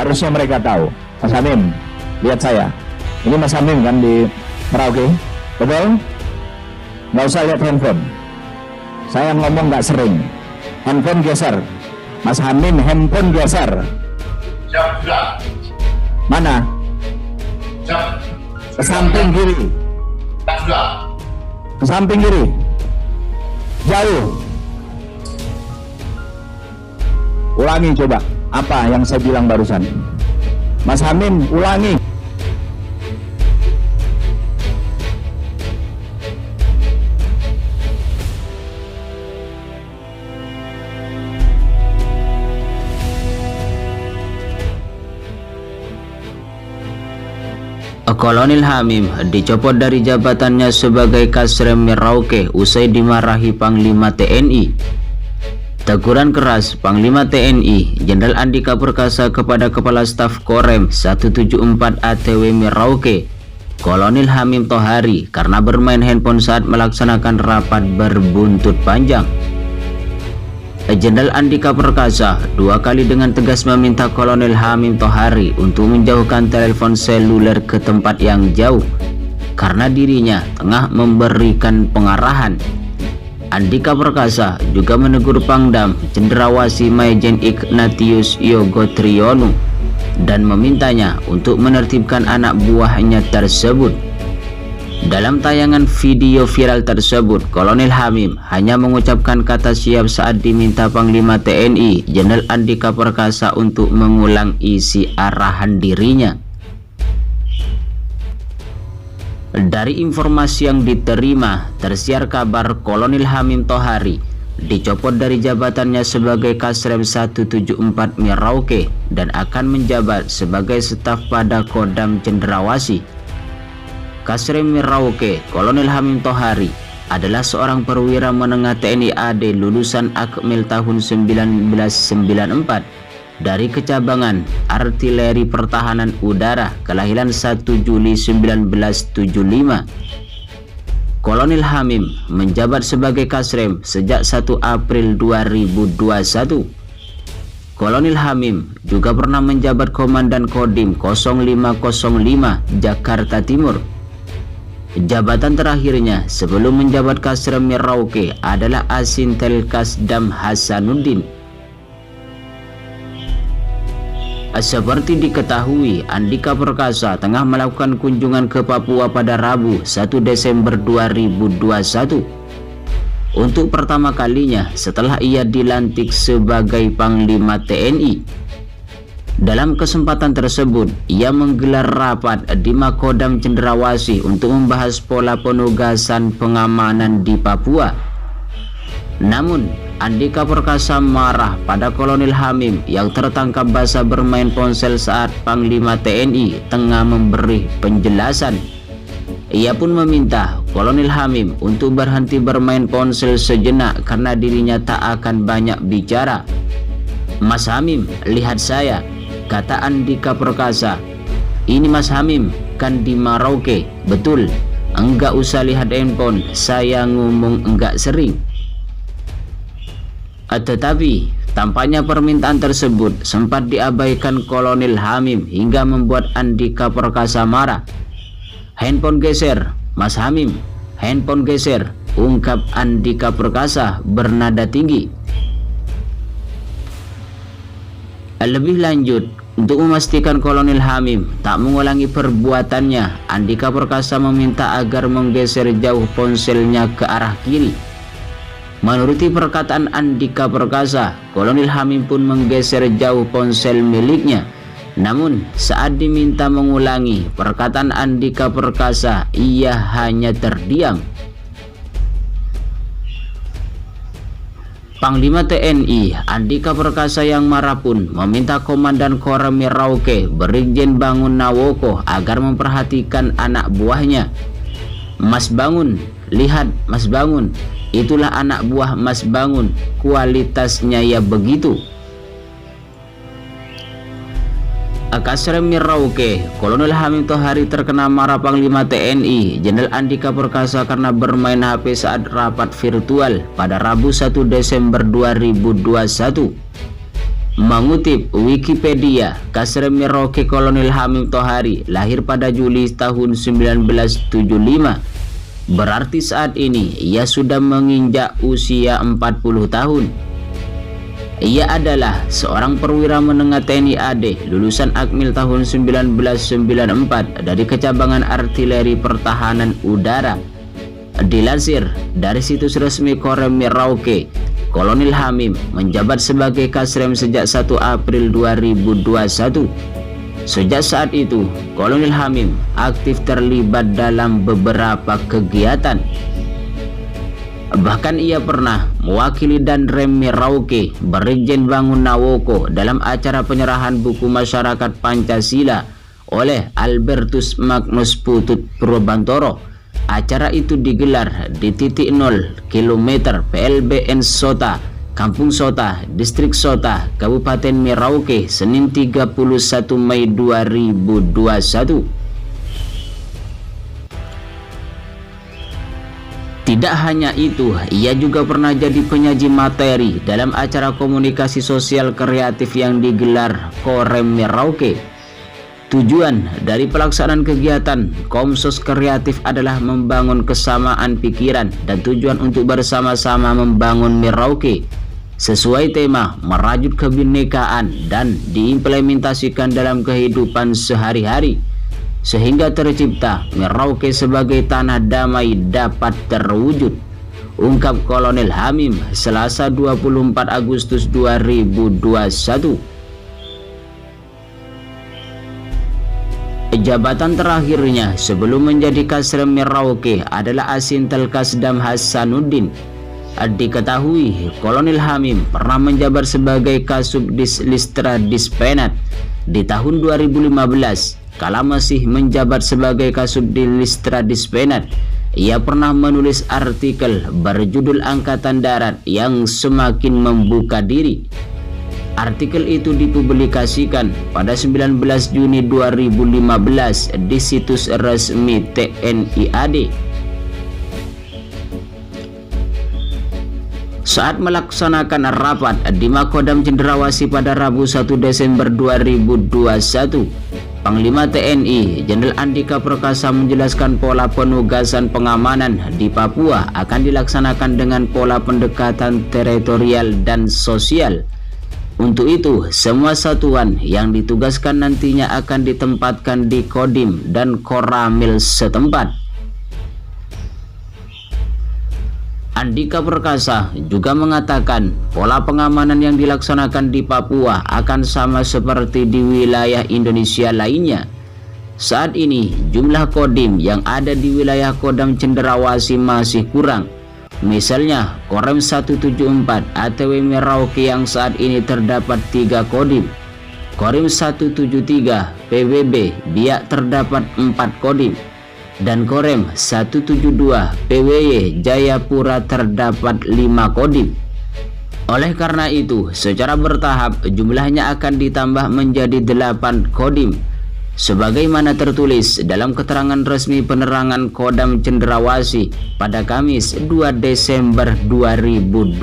Harusnya mereka tahu. Mas Hamim, lihat saya. Ini Mas Hamim kan di Merauke, betul? Nggak usah lihat handphone. Saya ngomong nggak sering. Handphone geser. Mas Hamim, handphone geser. Siap, sudah. Mana? Siap. Ke samping kiri. Sudah. Ke samping kiri. Jauh. Ulangi coba apa yang saya bilang barusan. Mas Hamim, ulangi. Kolonel Hamim dicopot dari jabatannya sebagai Kasrem Merauke usai dimarahi Panglima TNI. Teguran keras Panglima TNI Jenderal Andika Perkasa kepada Kepala Staf Korem 174 ATW Merauke, Kolonel Hamim Tohari, karena bermain handphone saat melaksanakan rapat berbuntut panjang. Jenderal Andika Perkasa dua kali dengan tegas meminta Kolonel Hamim Tohari untuk menjauhkan telepon seluler ke tempat yang jauh karena dirinya tengah memberikan pengarahan. Andika Perkasa juga menegur Pangdam Cendrawasih Majen Ignatius Yogo Triyono dan memintanya untuk menertibkan anak buahnya tersebut. Dalam tayangan video viral tersebut, Kolonel Hamim hanya mengucapkan kata siap saat diminta Panglima TNI Jenderal Andika Perkasa untuk mengulang isi arahan dirinya. Dari informasi yang diterima, tersiar kabar Kolonel Hamim Tohari dicopot dari jabatannya sebagai Kasrem 174 Merauke dan akan menjabat sebagai staf pada Kodam Cendrawasih. Kasrem Merauke Kolonel Hamim Tohari adalah seorang perwira menengah TNI AD lulusan Akmil tahun 1994 dari Kecabangan Artileri Pertahanan Udara, kelahiran 1 Juli 1975. Kolonel Hamim menjabat sebagai Kasrem sejak 1 April 2021. Kolonel Hamim juga pernah menjabat Komandan Kodim 0505 Jakarta Timur. Jabatan terakhirnya sebelum menjabat Kasrem Merauke adalah Asintel Kasdam Hasanuddin. Seperti diketahui, Andika Perkasa tengah melakukan kunjungan ke Papua pada Rabu 1 Desember 2021 untuk pertama kalinya setelah ia dilantik sebagai Panglima TNI. Dalam kesempatan tersebut, ia menggelar rapat di Makodam Cendrawasih untuk membahas pola penugasan pengamanan di Papua. Namun, Andika Perkasa marah pada Kolonel Hamim yang tertangkap basah bermain ponsel saat Panglima TNI tengah memberi penjelasan. Ia pun meminta Kolonel Hamim untuk berhenti bermain ponsel sejenak karena dirinya tak akan banyak bicara. "Mas Hamim, lihat saya," kata Andika Perkasa. "Ini Mas Hamim kan di Merauke, betul? Enggak usah lihat handphone, saya ngomong enggak sering." Tetapi tampaknya permintaan tersebut sempat diabaikan Kolonel Hamim hingga membuat Andika Perkasa marah. "Handphone geser, Mas Hamim, handphone geser," ungkap Andika Perkasa bernada tinggi. Lebih lanjut, untuk memastikan Kolonel Hamim tak mengulangi perbuatannya, Andika Perkasa meminta agar menggeser jauh ponselnya ke arah kiri. Menuruti perkataan Andika Perkasa, Kolonel Hamim pun menggeser jauh ponsel miliknya. Namun saat diminta mengulangi perkataan Andika Perkasa, ia hanya terdiam. Panglima TNI Andika Perkasa yang marah pun meminta Komandan Korem Merauke Brigjen Bangun Nawoko agar memperhatikan anak buahnya. "Mas Bangun, lihat Mas Bangun, itulah anak buah Mas Bangun, kualitasnya ya begitu." Kasrem Merauke Kolonel Hamim Tohari terkena marah Panglima TNI Jenderal Andika Perkasa karena bermain HP saat rapat virtual pada Rabu 1 Desember 2021. Mengutip Wikipedia, Kasrem Merauke Kolonel Hamim Tohari lahir pada Juli tahun 1975. Berarti saat ini ia sudah menginjak usia 40 tahun. Ia adalah seorang perwira menengah TNI AD lulusan Akmil tahun 1994 dari Kecabangan Artileri Pertahanan Udara. Dilansir dari situs resmi Korem Merauke, Kolonel Hamim menjabat sebagai Kasrem sejak 1 April 2021. Sejak saat itu, Kolonel Hamim aktif terlibat dalam beberapa kegiatan. Bahkan ia pernah mewakili Danrem Merauke Brigjen Bangun Nawoko dalam acara penyerahan buku masyarakat Pancasila oleh Albertus Magnus Putut Purwobantoro. Acara itu digelar di titik 0 km PLBN Sota, Kampung Sota, Distrik Sota, Kabupaten Merauke, Senin 31 Mei 2021. Tidak hanya itu, ia juga pernah jadi penyaji materi dalam acara komunikasi sosial kreatif yang digelar Korem Merauke. Tujuan dari pelaksanaan kegiatan Komsos Kreatif adalah membangun kesamaan pikiran dan tujuan untuk bersama-sama membangun Merauke sesuai tema merajut kebinekaan dan diimplementasikan dalam kehidupan sehari-hari sehingga tercipta Merauke sebagai tanah damai dapat terwujud, ungkap Kolonel Hamim Selasa 24 Agustus 2021. Jabatan terakhirnya sebelum menjadi Kasrem Merauke adalah Asintel Kasdam Hasanuddin. Diketahui Kolonel Hamim pernah menjabat sebagai Kasubdis Listra Dispenat di tahun 2015. Kala masih menjabat sebagai Kasubdis Listra Dispenat, ia pernah menulis artikel berjudul Angkatan Darat yang Semakin Membuka Diri. Artikel itu dipublikasikan pada 19 Juni 2015 di situs resmi TNI AD. Saat melaksanakan rapat di Makodam Cendrawasih pada Rabu 1 Desember 2021, Panglima TNI Jenderal Andika Perkasa menjelaskan pola penugasan pengamanan di Papua akan dilaksanakan dengan pola pendekatan teritorial dan sosial. Untuk itu, semua satuan yang ditugaskan nantinya akan ditempatkan di Kodim dan Koramil setempat. Andika Perkasa juga mengatakan pola pengamanan yang dilaksanakan di Papua akan sama seperti di wilayah Indonesia lainnya. Saat ini, jumlah Kodim yang ada di wilayah Kodam Cendrawasih masih kurang. Misalnya, Korem 174 ATW Merauke yang saat ini terdapat 3 Kodim. Korem 173 PWB Biak terdapat 4 Kodim. Dan Korem 172 PWY Jayapura terdapat 5 Kodim. Oleh karena itu, secara bertahap jumlahnya akan ditambah menjadi 8 Kodim. Sebagaimana tertulis dalam keterangan resmi penerangan Kodam Cendrawasih pada Kamis 2 Desember 2021.